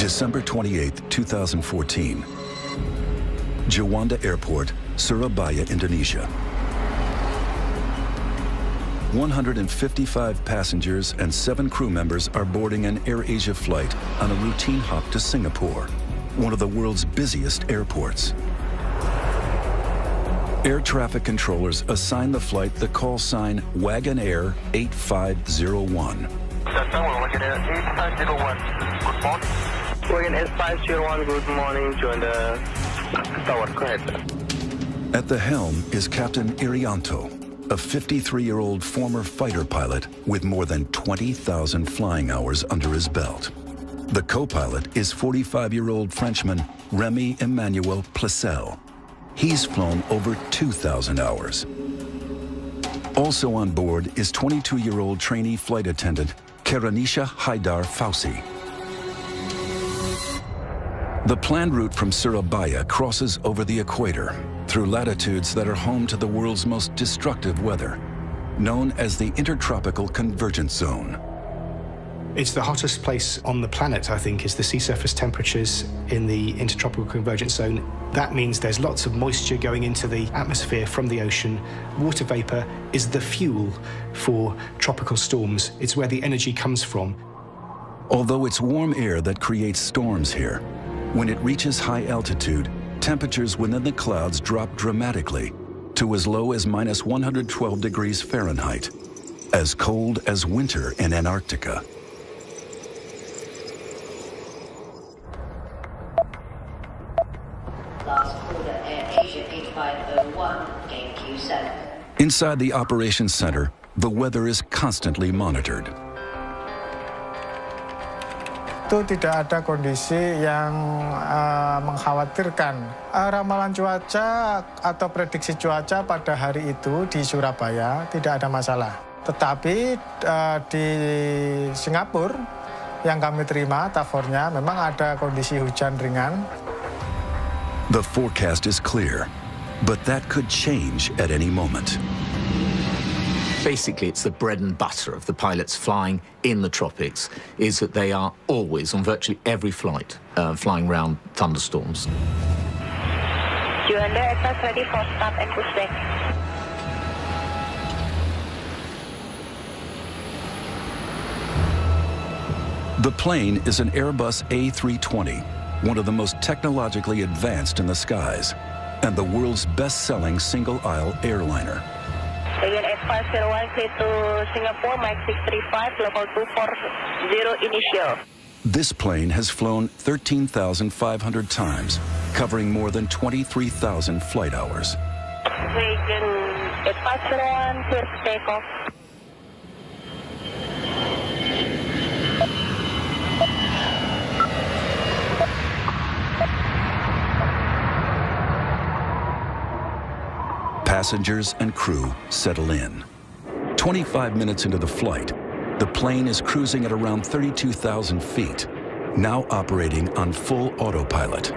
December 28, 2014. Juanda Airport, Surabaya, Indonesia. 155 passengers and 7 crew members are boarding an AirAsia flight on a routine hop to Singapore, one of the world's busiest airports. Air traffic controllers assign the flight the call sign Wagon Air 8501. Wagon Air 8501, good morning. Wagon Air 501, good morning, join the tower, go ahead. At the helm is Captain Irianto, a 53-year-old former fighter pilot with more than 20,000 flying hours under his belt. The co-pilot is 45-year-old Frenchman Remy Emmanuel Placel. He's flown over 2,000 hours. Also on board is 22-year-old trainee flight attendant Karanisha Haidar Fauci. The planned route from Surabaya crosses over the equator through latitudes that are home to the world's most destructive weather, known as the Intertropical Convergence Zone. It's the hottest place on the planet, I think, is the sea surface temperatures in the Intertropical Convergence Zone. That means there's lots of moisture going into the atmosphere from the ocean. Water vapor is the fuel for tropical storms. It's where the energy comes from. Although it's warm air that creates storms here, when it reaches high altitude, temperatures within the clouds drop dramatically to as low as minus 112 degrees Fahrenheit, as cold as winter in Antarctica. AirAsia 8501, gain Q7. Inside the operations center, the weather is constantly monitored. Itu tidak ada kondisi yang mengkhawatirkan. Ramalan cuaca atau prediksi cuaca pada hari itu di Surabaya tidak ada masalah. Tetapi di Singapura yang kami terima tafornya memang ada kondisi hujan ringan. The forecast is clear, but that could change at any moment. Basically, it's the bread and butter of the pilots flying in the tropics, is that they are always, on virtually every flight, flying around thunderstorms. Juanda aircraft ready for start and push back. The plane is an Airbus A320, one of the most technologically advanced in the skies, and the world's best-selling single-aisle airliner. Wagon Air 501, clear to Singapore, Mike 635, level 240 initial. This plane has flown 13,500 times, covering more than 23,000 flight hours. Wagon Air 501, clear to takeoff. Passengers and crew settle in. 25 minutes into the flight, the plane is cruising at around 32,000 feet, now operating on full autopilot.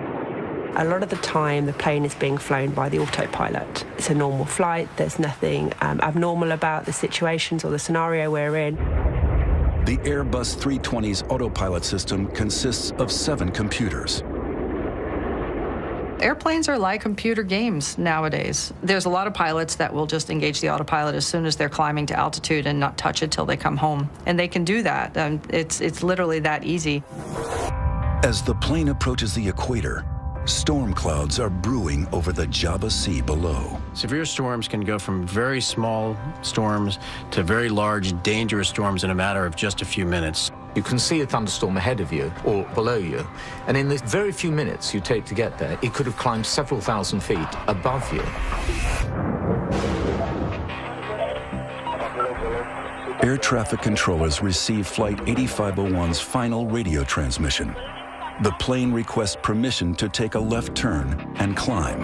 A lot of the time, the plane is being flown by the autopilot. It's a normal flight. There's nothing abnormal about the situations or the scenario we're in. The Airbus 320's autopilot system consists of 7 computers. Airplanes are like computer games nowadays. There's a lot of pilots that will just engage the autopilot as soon as they're climbing to altitude and not touch it till they come home. And they can do that. It's literally that easy. As the plane approaches the equator, storm clouds are brewing over the Java Sea below. Severe storms can go from very small storms to very large, dangerous storms in a matter of just a few minutes. You can see a thunderstorm ahead of you or below you, and in the very few minutes you take to get there, it could have climbed several thousand feet above you. Air traffic controllers receive Flight 8501's final radio transmission. The plane requests permission to take a left turn and climb.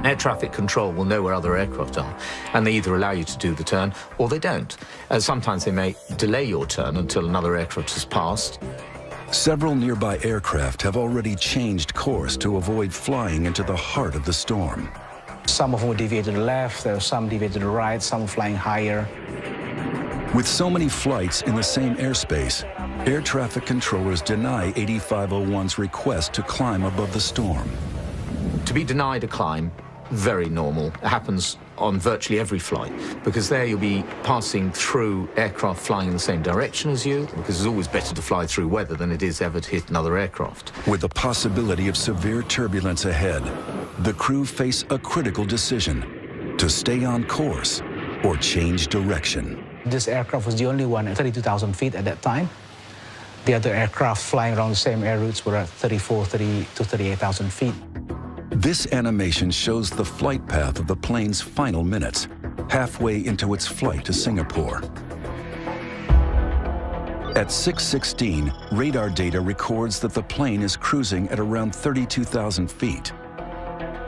Air traffic control will know where other aircraft are, and they either allow you to do the turn or they don't. Sometimes they may delay your turn until another aircraft has passed. Several nearby aircraft have already changed course to avoid flying into the heart of the storm. Some of them deviate to the left, there are some deviate to the right, some flying higher. With so many flights in the same airspace, Air traffic controllers deny 8501's request to climb above the storm. To be denied a climb, very normal. It happens on virtually every flight, because there you'll be passing through aircraft flying in the same direction as you, because it's always better to fly through weather than it is ever to hit another aircraft. With the possibility of severe turbulence ahead, the crew face a critical decision: to stay on course or change direction. This aircraft was the only one at 32,000 feet at that time. The other aircraft flying around the same air routes were at 30 to 38,000 feet. This animation shows the flight path of the plane's final minutes, halfway into its flight to Singapore. At 6:16, radar data records that the plane is cruising at around 32,000 feet.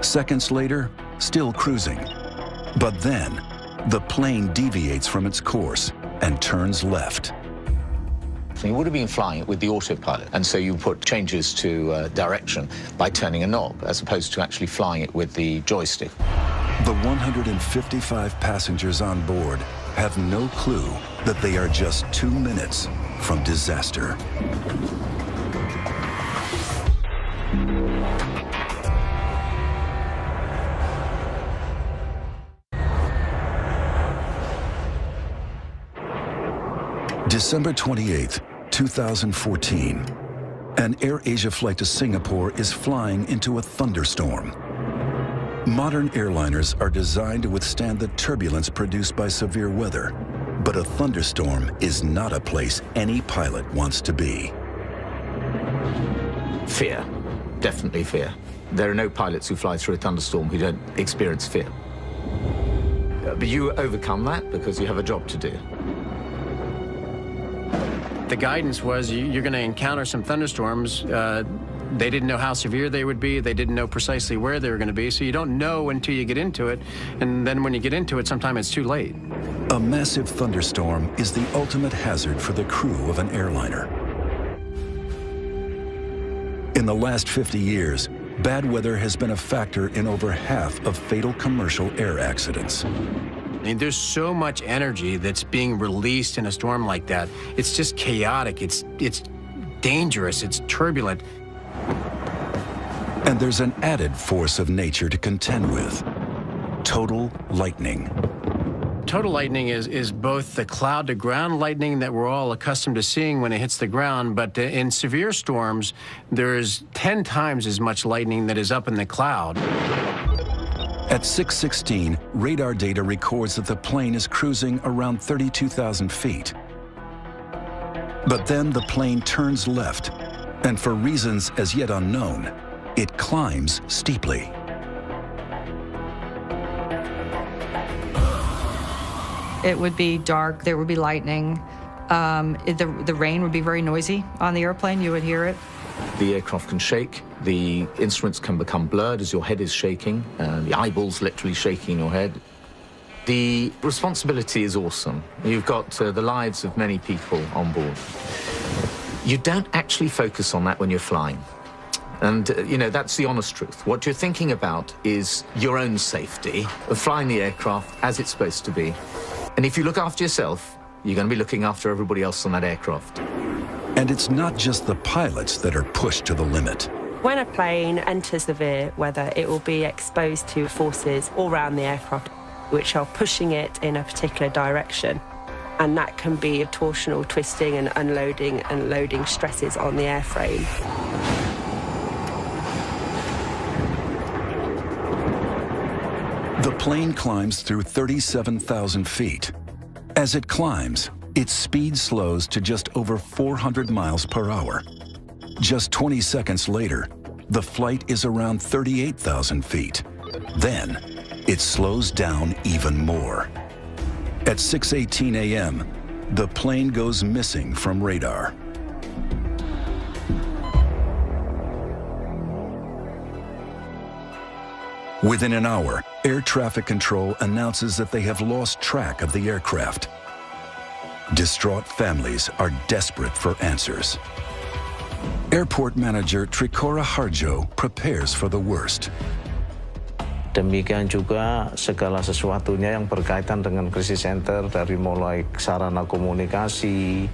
Seconds later, still cruising. But then, the plane deviates from its course and turns left. You would have been flying it with the autopilot, and so you put changes to direction by turning a knob, as opposed to actually flying it with the joystick. The 155 passengers on board have no clue that they are just 2 minutes from disaster. December 28th, 2014. An AirAsia flight to Singapore is flying into a thunderstorm. Modern airliners are designed to withstand the turbulence produced by severe weather, but a thunderstorm is not a place any pilot wants to be. Fear. Definitely fear. There are no pilots who fly through a thunderstorm who don't experience fear. But you overcome that because you have a job to do. The guidance was you're going to encounter some thunderstorms. They didn't know how severe they would be. They didn't know precisely where they were going to be. So you don't know until you get into it. And then when you get into it, sometimes it's too late. A massive thunderstorm is the ultimate hazard for the crew of an airliner. In the last 50 years, bad weather has been a factor in over half of fatal commercial air accidents. I mean, there's so much energy that's being released in a storm like that. It's just chaotic. It's dangerous. It's turbulent. And there's an added force of nature to contend with: total lightning. Total lightning is both the cloud-to-ground lightning that we're all accustomed to seeing when it hits the ground, but in severe storms, there's 10 times as much lightning that is up in the cloud. At 6:16, radar data records that the plane is cruising around 32,000 feet. But then the plane turns left, and for reasons as yet unknown, it climbs steeply. It would be dark, there would be lightning. The rain would be very noisy on the airplane, you would hear it. The aircraft can shake, the instruments can become blurred as your head is shaking, the eyeballs literally shaking your head. The responsibility is awesome. You've got the lives of many people on board. You don't actually focus on that when you're flying. And, you know, that's the honest truth. What you're thinking about is your own safety of flying the aircraft as it's supposed to be. And if you look after yourself, you're going to be looking after everybody else on that aircraft. And it's not just the pilots that are pushed to the limit. When a plane enters severe weather, it will be exposed to forces all around the aircraft, which are pushing it in a particular direction. And that can be torsional twisting and unloading and loading stresses on the airframe. The plane climbs through 37,000 feet. As it climbs, its speed slows to just over 400 miles per hour. Just 20 seconds later, the flight is around 38,000 feet. Then, it slows down even more. At 6:18 a.m., the plane goes missing from radar. Within an hour, air traffic control announces that they have lost track of the aircraft. Distraught families are desperate for answers. Airport manager Trikora Harjo prepares for the worst. Demikian juga segala sesuatunya yang berkaitan dengan krisis center dari mulai sarana komunikasi,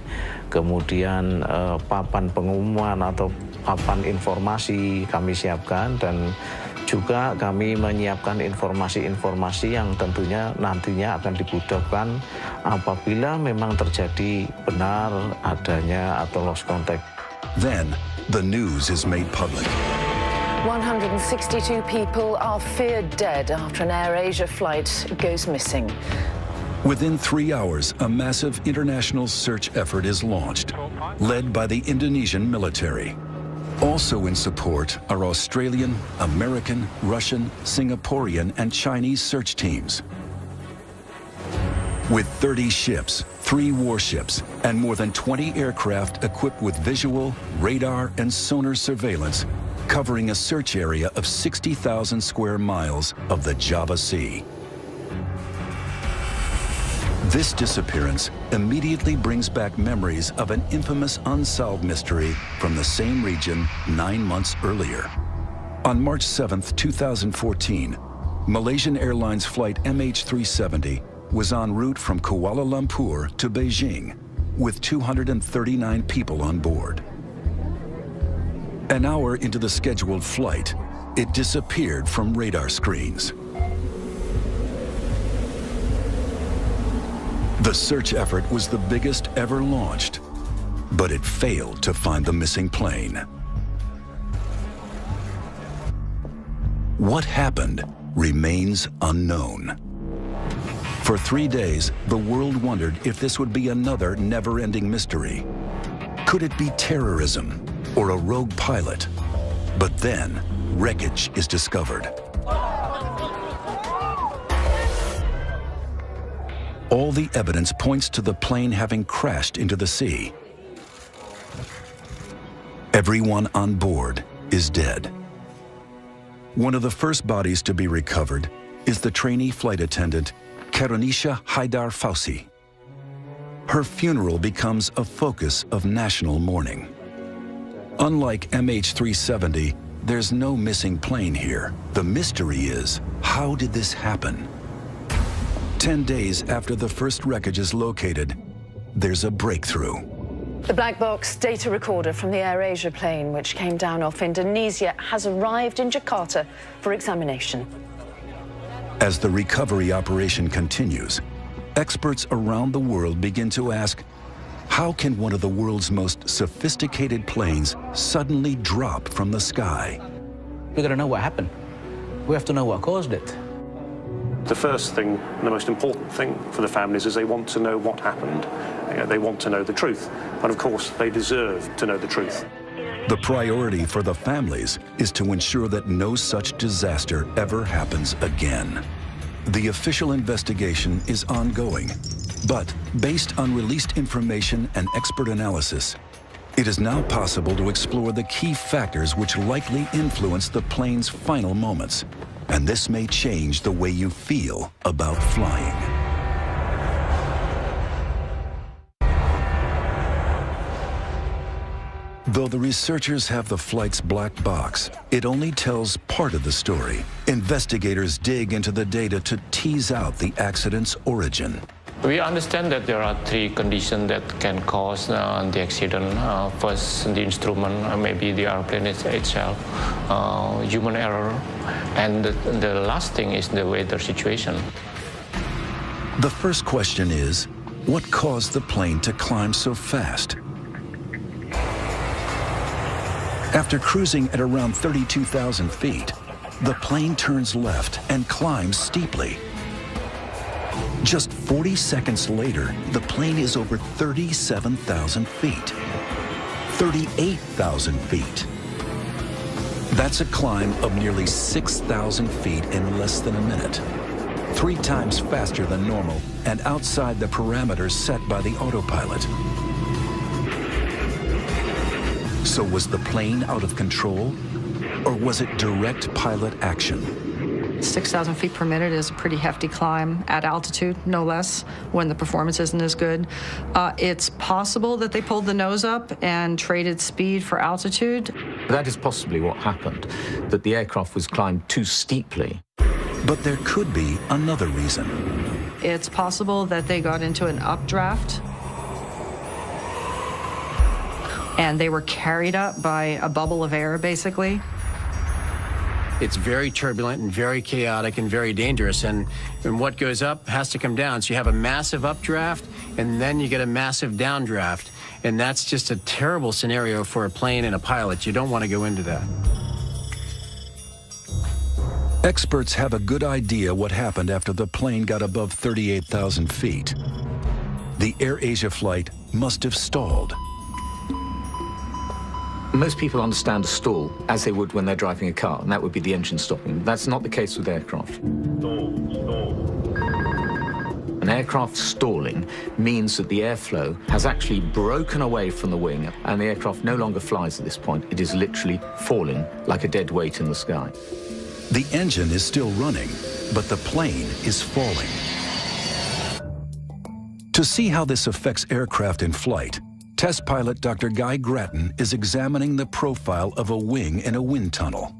kemudian papan pengumuman atau papan informasi kami siapkan, dan juga kami menyiapkan informasi-informasi yang tentunya nantinya akan dibutuhkan apabila memang terjadi benar adanya atau lost contact. Then, the news is made public. 162 people are feared dead after an AirAsia flight goes missing. Within 3 hours, a massive international search effort is launched, led by the Indonesian military. Also in support are Australian, American, Russian, Singaporean, and Chinese search teams. With 30 ships, 3 warships, and more than 20 aircraft equipped with visual, radar, and sonar surveillance, covering a search area of 60,000 square miles of the Java Sea. This disappearance immediately brings back memories of an infamous unsolved mystery from the same region 9 months earlier. On March 7, 2014, Malaysian Airlines flight MH370 was en route from Kuala Lumpur to Beijing with 239 people on board. An hour into the scheduled flight, it disappeared from radar screens. The search effort was the biggest ever launched, but it failed to find the missing plane. What happened remains unknown. For 3 days, the world wondered if this would be another never-ending mystery. Could it be terrorism or a rogue pilot? But then, wreckage is discovered. All the evidence points to the plane having crashed into the sea. Everyone on board is dead. One of the first bodies to be recovered is the trainee flight attendant, Karunisha Haidar Fausi. Her funeral becomes a focus of national mourning. Unlike MH370, there's no missing plane here. The mystery is, how did this happen? 10 days after the first wreckage is located, there's a breakthrough. The black box data recorder from the AirAsia plane, which came down off Indonesia, has arrived in Jakarta for examination. As the recovery operation continues, experts around the world begin to ask, how can one of the world's most sophisticated planes suddenly drop from the sky? We gotta know what happened. We have to know what caused it. The first thing, the most important thing for the families is they want to know what happened. They want to know the truth. And of course, they deserve to know the truth. The priority for the families is to ensure that no such disaster ever happens again. The official investigation is ongoing, but based on released information and expert analysis, it is now possible to explore the key factors which likely influence the plane's final moments. And this may change the way you feel about flying. Though the researchers have the flight's black box, it only tells part of the story. Investigators dig into the data to tease out the accident's origin. We understand that there are 3 conditions that can cause the accident. First, the instrument, maybe the airplane itself, human error, and the last thing is the weather situation. The first question is, what caused the plane to climb so fast? After cruising at around 32,000 feet, the plane turns left and climbs steeply. Just 40 seconds later, the plane is over 37,000 feet. 38,000 feet. That's a climb of nearly 6,000 feet in less than a minute. 3 times faster than normal and outside the parameters set by the autopilot. So was the plane out of control, or was it direct pilot action? 6,000 feet per minute is a pretty hefty climb at altitude, no less, when the performance isn't as good. It's possible that they pulled the nose up and traded speed for altitude. That is possibly what happened, that the aircraft was climbed too steeply. But there could be another reason. It's possible that they got into an updraft and they were carried up by a bubble of air, basically. It's very turbulent and very chaotic and very dangerous, and what goes up has to come down. So you have a massive updraft, and then you get a massive downdraft, and that's just a terrible scenario for a plane and a pilot. You don't want to go into that. Experts have a good idea what happened after the plane got above 38,000 feet. The AirAsia flight must have stalled. Most people understand a stall as they would when they're driving a car, and that would be the engine stopping. That's not the case with aircraft. An aircraft stalling means that the airflow has actually broken away from the wing, and the aircraft no longer flies at this point. It is literally falling like a dead weight in the sky. The engine is still running, but the plane is falling. To see how this affects aircraft in flight, test pilot Dr. Guy Grattan is examining the profile of a wing in a wind tunnel.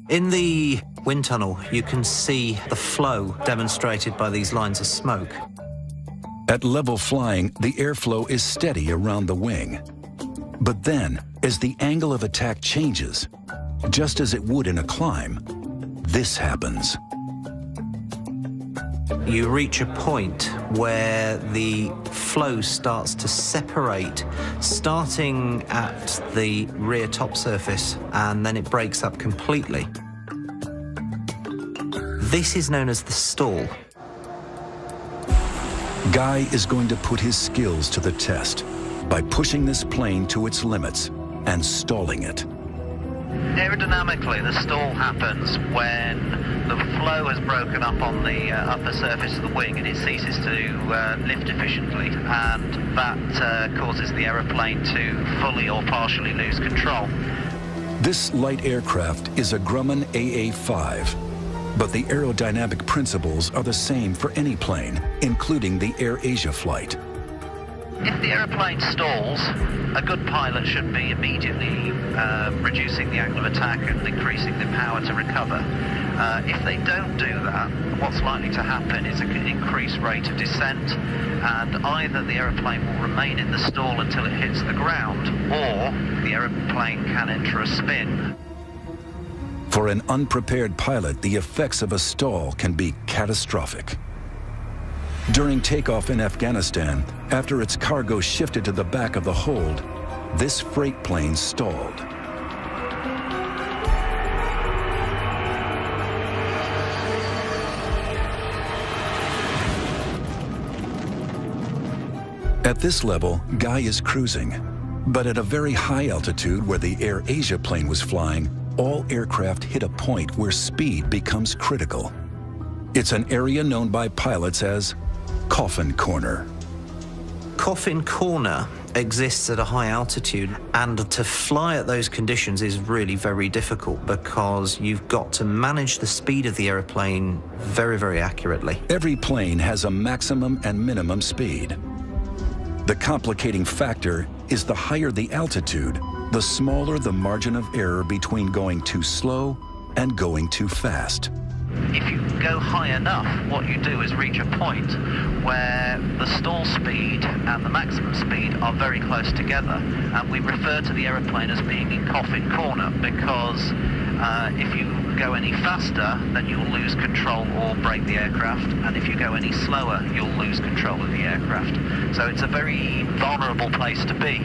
In the wind tunnel, you can see the flow demonstrated by these lines of smoke. At level flying, the airflow is steady around the wing. But then, as the angle of attack changes, just as it would in a climb, this happens. You reach a point where the flow starts to separate, starting at the rear top surface, and then it breaks up completely. This is known as the stall. Guy is going to put his skills to the test by pushing this plane to its limits and stalling it. Aerodynamically, the stall happens when the flow has broken up on the upper surface of the wing and it ceases to lift efficiently, and that causes the aeroplane to fully or partially lose control. This light aircraft is a Grumman AA-5, but the aerodynamic principles are the same for any plane, including the AirAsia flight. If the aeroplane stalls, a good pilot should be immediately reducing the angle of attack and increasing the power to recover. If they don't do that, what's likely to happen is an increased rate of descent, and either the aeroplane will remain in the stall until it hits the ground, or the aeroplane can enter a spin. For an unprepared pilot, the effects of a stall can be catastrophic. During takeoff in Afghanistan, after its cargo shifted to the back of the hold, this freight plane stalled. At this level, Guy is cruising, but at a very high altitude where the AirAsia plane was flying, all aircraft hit a point where speed becomes critical. It's an area known by pilots as Coffin Corner. Coffin Corner exists at a high altitude, and to fly at those conditions is really very difficult because you've got to manage the speed of the aeroplane very, very accurately. Every plane has a maximum and minimum speed. The complicating factor is the higher the altitude, the smaller the margin of error between going too slow and going too fast. If you go high enough, what you do is reach a point where the stall speed and the maximum speed are very close together, and we refer to the aeroplane as being in Coffin Corner because if you go any faster, then you'll lose control or break the aircraft, and if you go any slower, you'll lose control of the aircraft. So it's a very vulnerable place to be.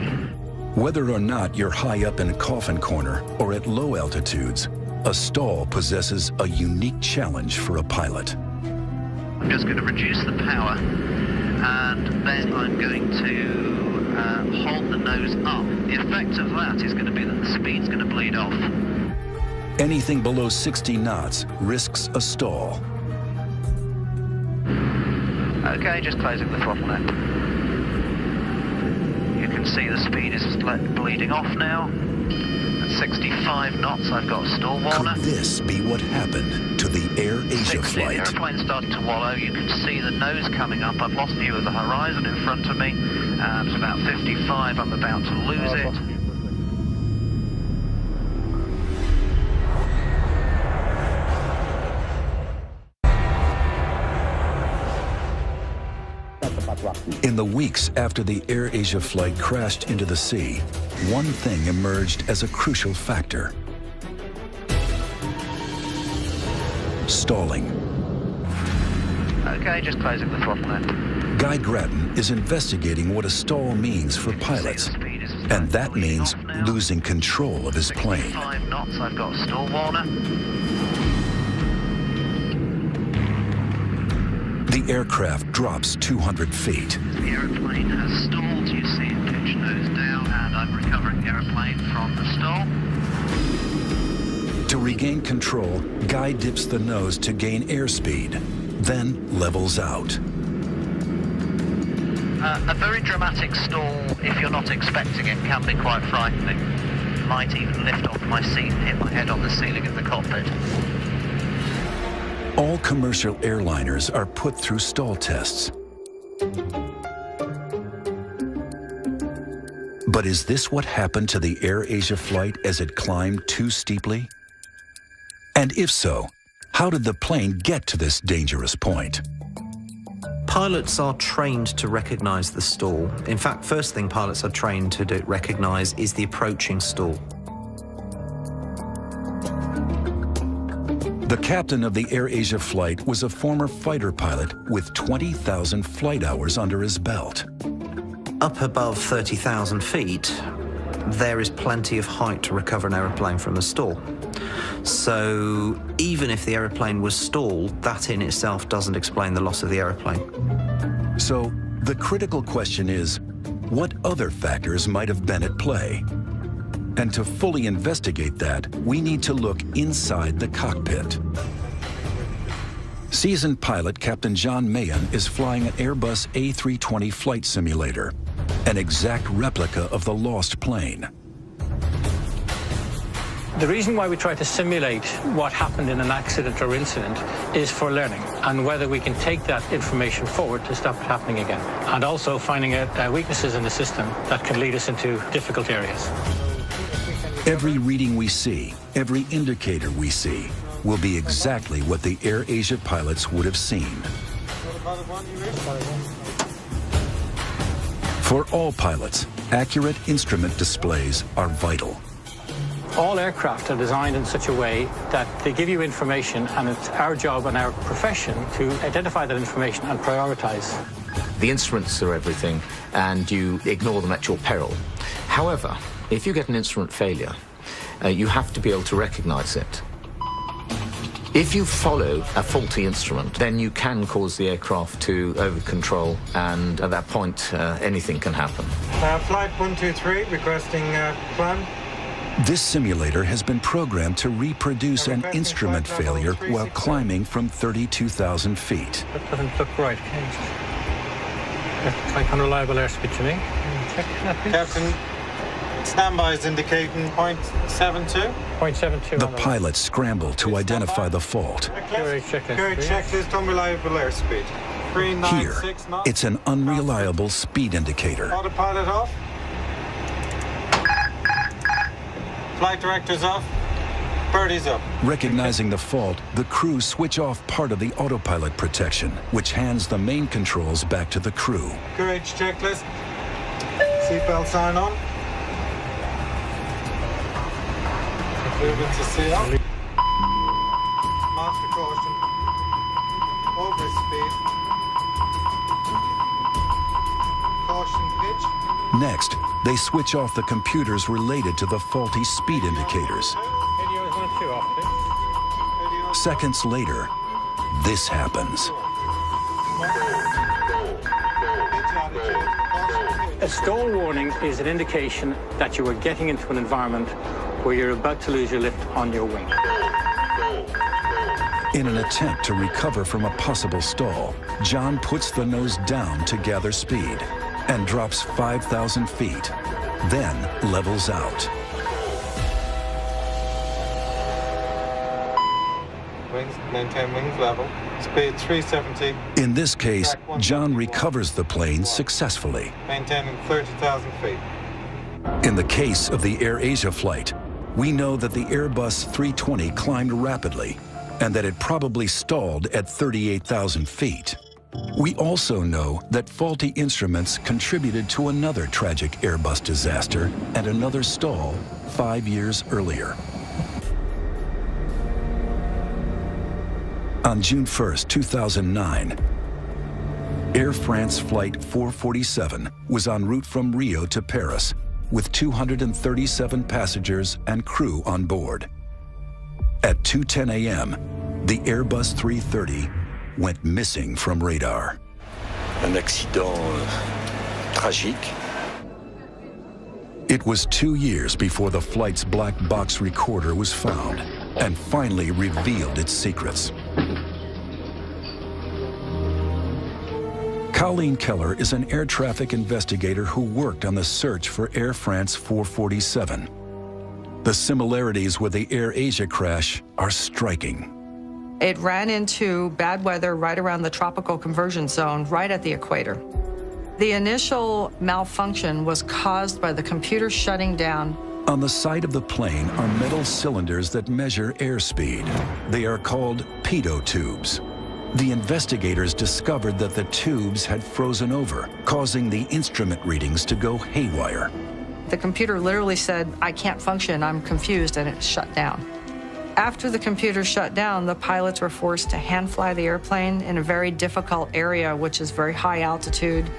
Whether or not you're high up in Coffin Corner or at low altitudes, a stall possesses a unique challenge for a pilot. I'm just going to reduce the power, and then I'm going to hold the nose up. The effect of that is going to be that the speed's going to bleed off. Anything below 60 knots risks a stall. Okay, just closing the throttle now. You can see the speed is bleeding off now. At 65 knots, I've got a stall warner. Could this be what happened to the AirAsia flight? The airplane started to wallow. You can see the nose coming up. I've lost view of the horizon in front of me. At about 55, I'm about to lose it. In the weeks after the AirAsia flight crashed into the sea, one thing emerged as a crucial factor: stalling. Okay, just closing the throttle in. Guy Grattan is investigating what a stall means for pilots, and that means losing control of his plane. 5 knots, I've got a stall warner. The aircraft drops 200 feet. The aeroplane has stalled, you see it pitch nose down, and I'm recovering the aeroplane from the stall. To regain control, Guy dips the nose to gain airspeed, then levels out. A very dramatic stall, if you're not expecting it, can be quite frightening. Might even lift off my seat and hit my head on the ceiling of the cockpit. All commercial airliners are put through stall tests. But is this what happened to the AirAsia flight as it climbed too steeply? And if so, how did the plane get to this dangerous point? Pilots are trained to recognize the stall. In fact, first thing pilots are trained to recognize is the approaching stall. The captain of the AirAsia flight was a former fighter pilot with 20,000 flight hours under his belt. Up above 30,000 feet, there is plenty of height to recover an aeroplane from a stall. So even if the aeroplane was stalled, that in itself doesn't explain the loss of the aeroplane. So the critical question is, what other factors might have been at play? And to fully investigate that, we need to look inside the cockpit. Seasoned pilot Captain John Mahan is flying an Airbus A320 flight simulator, an exact replica of the lost plane. The reason why we try to simulate what happened in an accident or incident is for learning and whether we can take that information forward to stop it happening again. And also finding out weaknesses in the system that can lead us into difficult areas. Every reading we see, every indicator we see, will be exactly what the AirAsia pilots would have seen. For all pilots, accurate instrument displays are vital. All aircraft are designed in such a way that they give you information, and it's our job and our profession to identify that information and prioritize. The instruments are everything, and you ignore them at your peril. However, if you get an instrument failure, you have to be able to recognize it. If you follow a faulty instrument, then you can cause the aircraft to over-control, and at that point, anything can happen. Flight 123 requesting plan. This simulator has been programmed to reproduce an instrument failure while climbing from 32,000 feet. That doesn't look right. Looks like unreliable airspeed to me. Check that, please. Captain, standby is indicating 0.72. 0.72. The pilots scramble to identify the fault. QA checklist. QA checklist, unreliable airspeed. Here, 396 knots. it's an unreliable speed indicator. Autopilot off. Flight director's off. Birdie's up. Recognizing the fault, the crew switch off part of the autopilot protection, which hands the main controls back to the crew. QH checklist. Seatbelt sign on. Moving to CO. Master caution. Overspeed. Caution pitch. Next, they switch off the computers related to the faulty speed indicators. Seconds later, this happens. A stall warning is an indication that you are getting into an environment where you're about to lose your lift on your wing. In an attempt to recover from a possible stall, John puts the nose down to gather speed and drops 5,000 feet, then levels out. Wings, maintain wings level. Speed 370. In this case, John recovers the plane successfully. Maintaining 30,000 feet. In the case of the AirAsia flight, we know that the Airbus 320 climbed rapidly and that it probably stalled at 38,000 feet. We also know that faulty instruments contributed to another tragic Airbus disaster and another stall 5 years earlier. On June 1st, 2009, Air France Flight 447 was en route from Rio to Paris with 237 passengers and crew on board. At 2:10 a.m., the Airbus 330 went missing from radar. Un accident tragique. It was 2 years before the flight's black box recorder was found and finally revealed its secrets. Colleen Keller is an air traffic investigator who worked on the search for Air France 447. The similarities with the AirAsia crash are striking. It ran into bad weather right around the tropical conversion zone, right at the equator. The initial malfunction was caused by the computer shutting down. On the side of the plane are metal cylinders that measure airspeed. They are called pitot tubes. The investigators discovered that the tubes had frozen over, causing the instrument readings to go haywire. The computer literally said, "I can't function, I'm confused," and it shut down. After the computer shut down, the pilots were forced to hand fly the airplane in a very difficult area, which is very high altitude.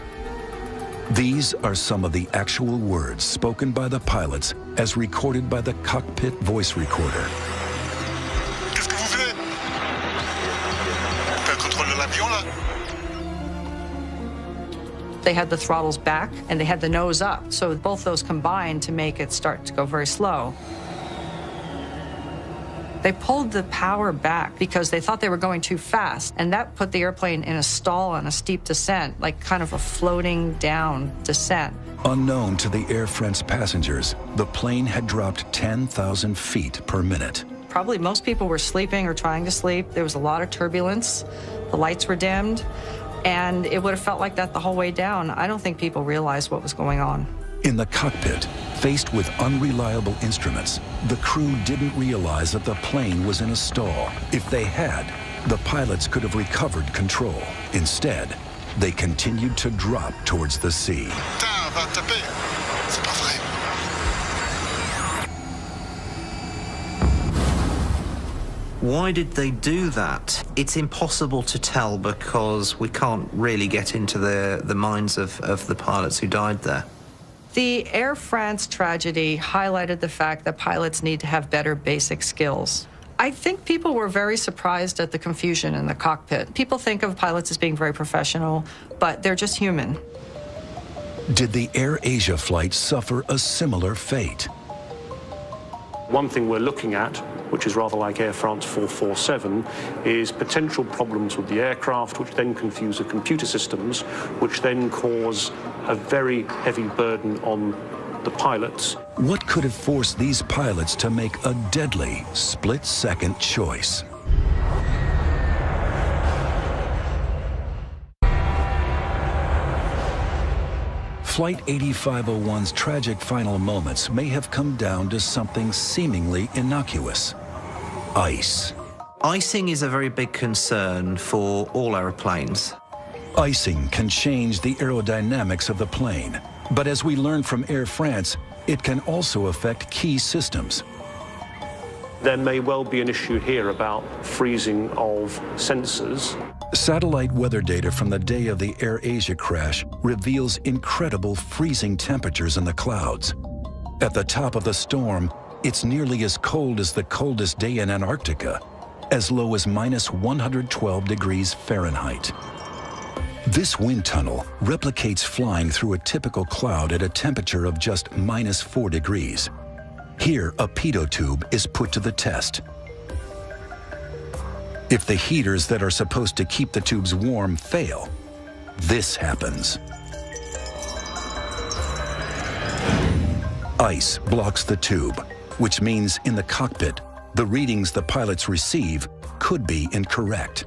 These are some of the actual words spoken by the pilots as recorded by the cockpit voice recorder. Qu'est-ce que vous voulez? T'as le contrôle de l'avion, là? They had the throttles back and they had the nose up, so both those combined to make it start to go very slow. They pulled the power back because they thought they were going too fast, and that put the airplane in a stall on a steep descent, like kind of a floating down descent. Unknown to the Air France passengers, the plane had dropped 10,000 feet per minute. Probably most people were sleeping or trying to sleep. There was a lot of turbulence. The lights were dimmed, and it would have felt like that the whole way down. I don't think people realized what was going on. In the cockpit, faced with unreliable instruments, the crew didn't realize that the plane was in a stall. If they had, the pilots could have recovered control. Instead, they continued to drop towards the sea. Putain, va taper. C'est pas vrai. Why did they do that? It's impossible to tell because we can't really get into the minds of the pilots who died there. The Air France tragedy highlighted the fact that pilots need to have better basic skills. I think people were very surprised at the confusion in the cockpit. People think of pilots as being very professional, but they're just human. Did the AirAsia flight suffer a similar fate? One thing we're looking at, which is rather like Air France 447, is potential problems with the aircraft, which then confuse the computer systems, which then cause a very heavy burden on the pilots. What could have forced these pilots to make a deadly split-second choice? Flight 8501's tragic final moments may have come down to something seemingly innocuous: ice. Icing is a very big concern for all aeroplanes. Icing can change the aerodynamics of the plane, but as we learned from Air France, it can also affect key systems. There may well be an issue here about freezing of sensors. Satellite weather data from the day of the AirAsia crash reveals incredible freezing temperatures in the clouds. At the top of the storm, it's nearly as cold as the coldest day in Antarctica, as low as -112 degrees Fahrenheit. This wind tunnel replicates flying through a typical cloud at a temperature of just -4 degrees. Here, a pitot tube is put to the test. If the heaters that are supposed to keep the tubes warm fail, this happens. Ice blocks the tube, which means in the cockpit, the readings the pilots receive could be incorrect.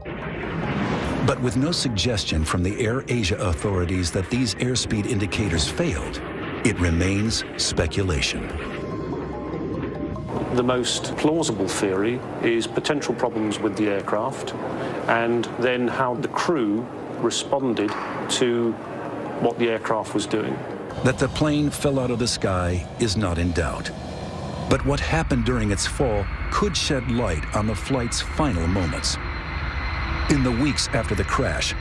But with no suggestion from the AirAsia authorities that these airspeed indicators failed, it remains speculation. The most plausible theory is potential problems with the aircraft and then how the crew responded to what the aircraft was doing. That the plane fell out of the sky is not in doubt. But what happened during its fall could shed light on the flight's final moments. In the weeks after the crash,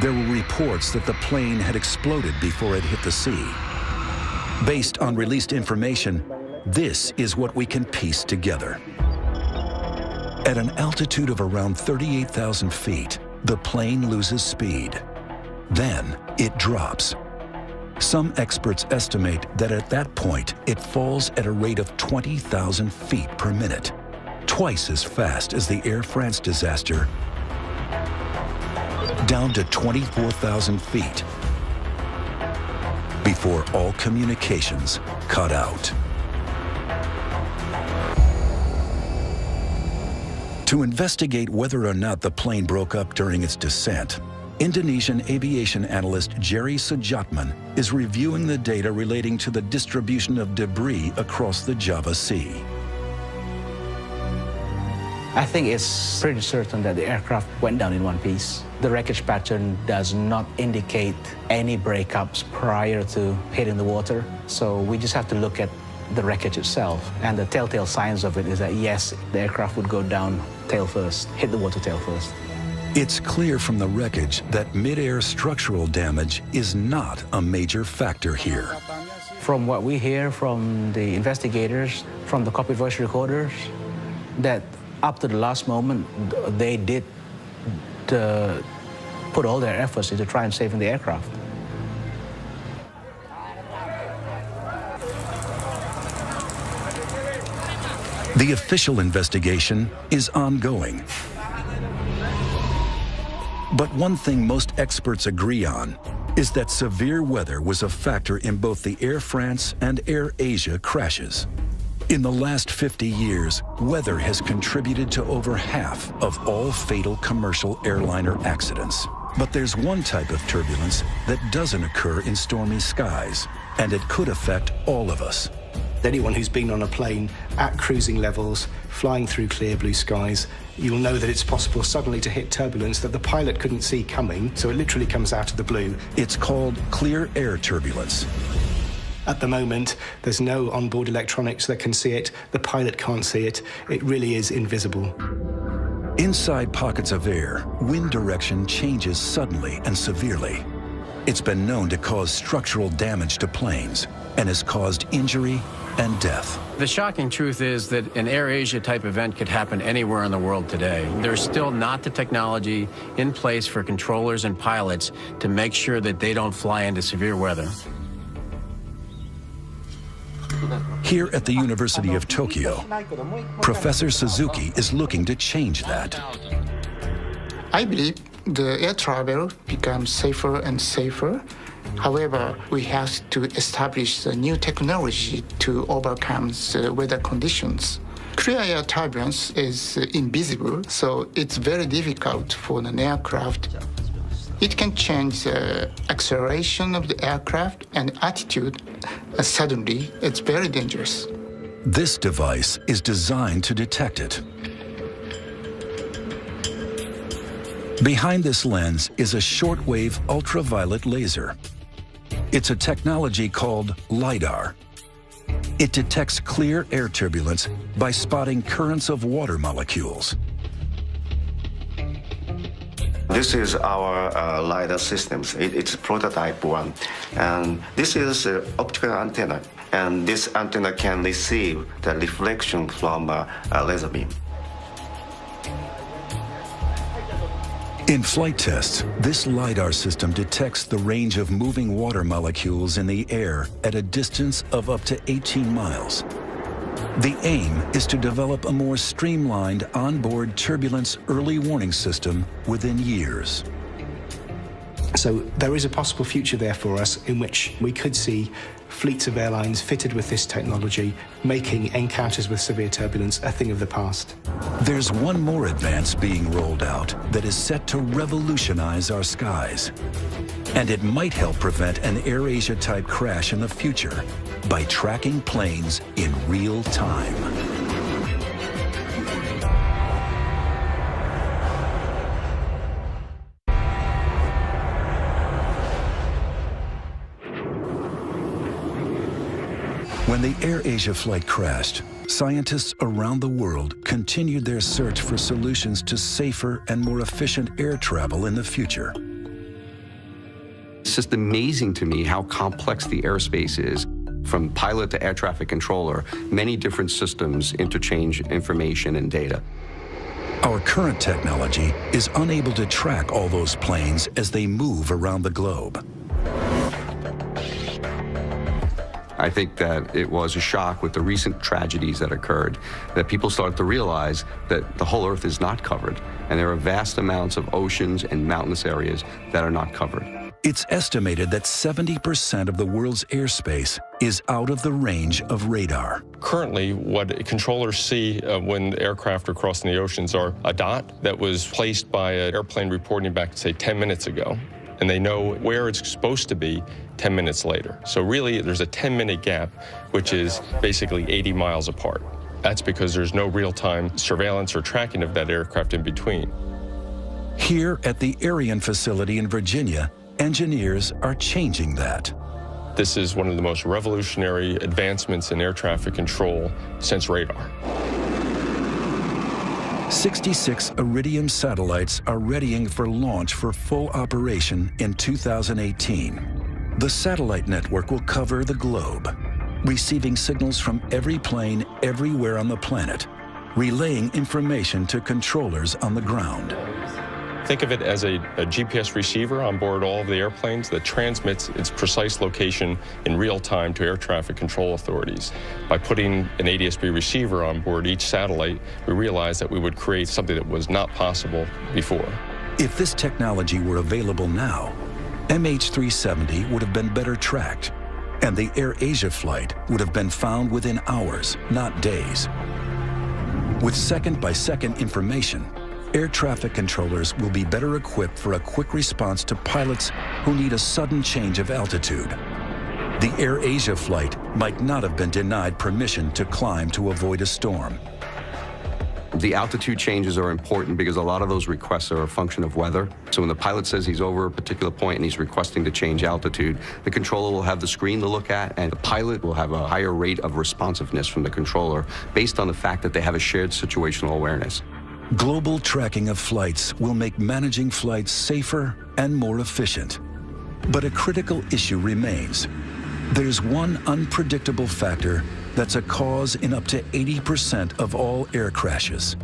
there were reports that the plane had exploded before it hit the sea. Based on released information, this is what we can piece together. At an altitude of around 38,000 feet, the plane loses speed. Then it drops. Some experts estimate that at that point, it falls at a rate of 20,000 feet per minute, twice as fast as the Air France disaster, down to 24,000 feet, before all communications cut out. To investigate whether or not the plane broke up during its descent, Indonesian aviation analyst Jerry Sujatman is reviewing the data relating to the distribution of debris across the Java Sea. I think it's pretty certain that the aircraft went down in one piece. The wreckage pattern does not indicate any breakups prior to hitting the water, so we just have to look at the wreckage itself. And the telltale signs of it is that, yes, the aircraft would go down tail first, hit the water tail first. It's clear from the wreckage that mid-air structural damage is not a major factor here. From what we hear from the investigators, from the cockpit voice recorders, that up to the last moment, they did put all their efforts into trying saving the aircraft. The official investigation is ongoing. But one thing most experts agree on is that severe weather was a factor in both the Air France and AirAsia crashes. In the last 50 years, weather has contributed to over half of all fatal commercial airliner accidents. But there's one type of turbulence that doesn't occur in stormy skies, and it could affect all of us. Anyone who's been on a plane at cruising levels, flying through clear blue skies, you'll know that it's possible suddenly to hit turbulence that the pilot couldn't see coming, so it literally comes out of the blue. It's called clear air turbulence. At the moment, there's no onboard electronics that can see it. The pilot can't see it. It really is invisible. Inside pockets of air, wind direction changes suddenly and severely. It's been known to cause structural damage to planes and has caused injury and death. The shocking truth is that an AirAsia type event could happen anywhere in the world today. There's still not the technology in place for controllers and pilots to make sure that they don't fly into severe weather. Here at the University of Tokyo, Professor Suzuki is looking to change that. I believe the air travel becomes safer and safer. However, we have to establish a new technology to overcome the weather conditions. Clear air turbulence is invisible, so it's very difficult for an aircraft. It can change the acceleration of the aircraft and attitude suddenly. It's very dangerous. This device is designed to detect it. Behind this lens is a shortwave ultraviolet laser. It's a technology called LiDAR. It detects clear air turbulence by spotting currents of water molecules. This is our LiDAR systems. It's prototype one. And this is an optical antenna. And this antenna can receive the reflection from a laser beam. In flight tests, this LiDAR system detects the range of moving water molecules in the air at a distance of up to 18 miles. The aim is to develop a more streamlined onboard turbulence early warning system within years. So there is a possible future there for us in which we could see fleets of airlines fitted with this technology, making encounters with severe turbulence a thing of the past. There's one more advance being rolled out that is set to revolutionize our skies. And it might help prevent an AirAsia type crash in the future by tracking planes in real time. When the AirAsia flight crashed, scientists around the world continued their search for solutions to safer and more efficient air travel in the future. It's just amazing to me how complex the airspace is. From pilot to air traffic controller, many different systems interchange information and data. Our current technology is unable to track all those planes as they move around the globe. I think that it was a shock with the recent tragedies that occurred, that people started to realize that the whole Earth is not covered, and there are vast amounts of oceans and mountainous areas that are not covered. It's estimated that 70% of the world's airspace is out of the range of radar. Currently, what controllers see when aircraft are crossing the oceans are a dot that was placed by an airplane reporting back, say, 10 minutes ago, and they know where it's supposed to be 10 minutes later. So really, there's a 10-minute gap, which is basically 80 miles apart. That's because there's no real-time surveillance or tracking of that aircraft in between. Here at the Ariane facility in Virginia, engineers are changing that. This is one of the most revolutionary advancements in air traffic control since radar. 66 Iridium satellites are readying for launch for full operation in 2018. The satellite network will cover the globe, receiving signals from every plane everywhere on the planet, relaying information to controllers on the ground. Think of it as a GPS receiver on board all of the airplanes that transmits its precise location in real time to air traffic control authorities. By putting an ADS-B receiver on board each satellite, we realized that we would create something that was not possible before. If this technology were available now, MH370 would have been better tracked, and the AirAsia flight would have been found within hours, not days. With second-by-second information, air traffic controllers will be better equipped for a quick response to pilots who need a sudden change of altitude. The AirAsia flight might not have been denied permission to climb to avoid a storm. The altitude changes are important because a lot of those requests are a function of weather. So when the pilot says he's over a particular point and he's requesting to change altitude, the controller will have the screen to look at, and the pilot will have a higher rate of responsiveness from the controller based on the fact that they have a shared situational awareness. Global tracking of flights will make managing flights safer and more efficient. But a critical issue remains. There's one unpredictable factor that's a cause in up to 80% of all air crashes: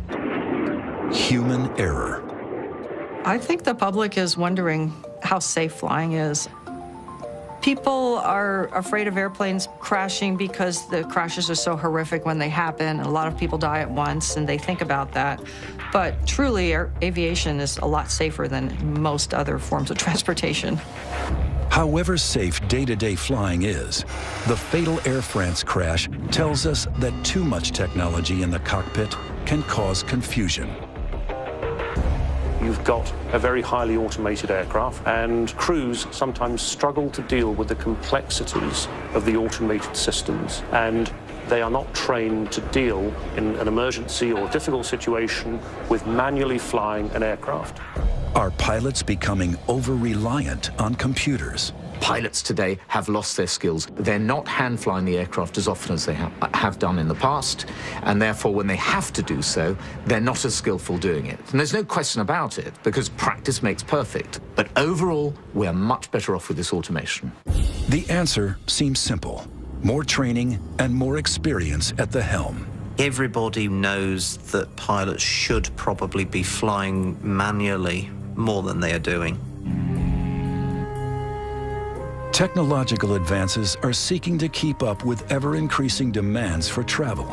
human error. I think the public is wondering how safe flying is. People are afraid of airplanes crashing because the crashes are so horrific when they happen. A lot of people die at once, and they think about that. But truly, aviation is a lot safer than most other forms of transportation. However safe day-to-day flying is, the fatal Air France crash tells us that too much technology in the cockpit can cause confusion. You've got a very highly automated aircraft, and crews sometimes struggle to deal with the complexities of the automated systems, and they are not trained to deal in an emergency or difficult situation with manually flying an aircraft. Are pilots becoming over-reliant on computers? Pilots today have lost their skills. They're not hand-flying the aircraft as often as they have done in the past, and therefore when they have to do so, they're not as skillful doing it. And there's no question about it, because practice makes perfect. But overall, we're much better off with this automation. The answer seems simple: more training and more experience at the helm. Everybody knows that pilots should probably be flying manually more than they are doing. Technological advances are seeking to keep up with ever-increasing demands for travel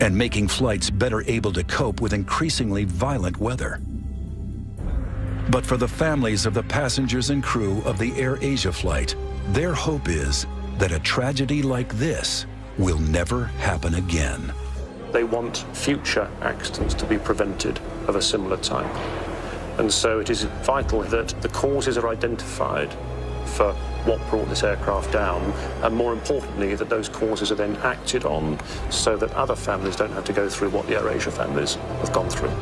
and making flights better able to cope with increasingly violent weather. But for the families of the passengers and crew of the AirAsia flight, their hope is that a tragedy like this will never happen again. They want future accidents to be prevented of a similar type. And so it is vital that the causes are identified for what brought this aircraft down, and more importantly, that those causes are then acted on so that other families don't have to go through what the AirAsia families have gone through.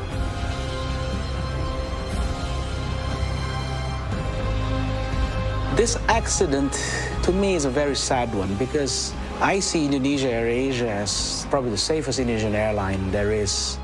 This accident, to me, is a very sad one because I see Indonesia AirAsia as probably the safest Indonesian airline there is.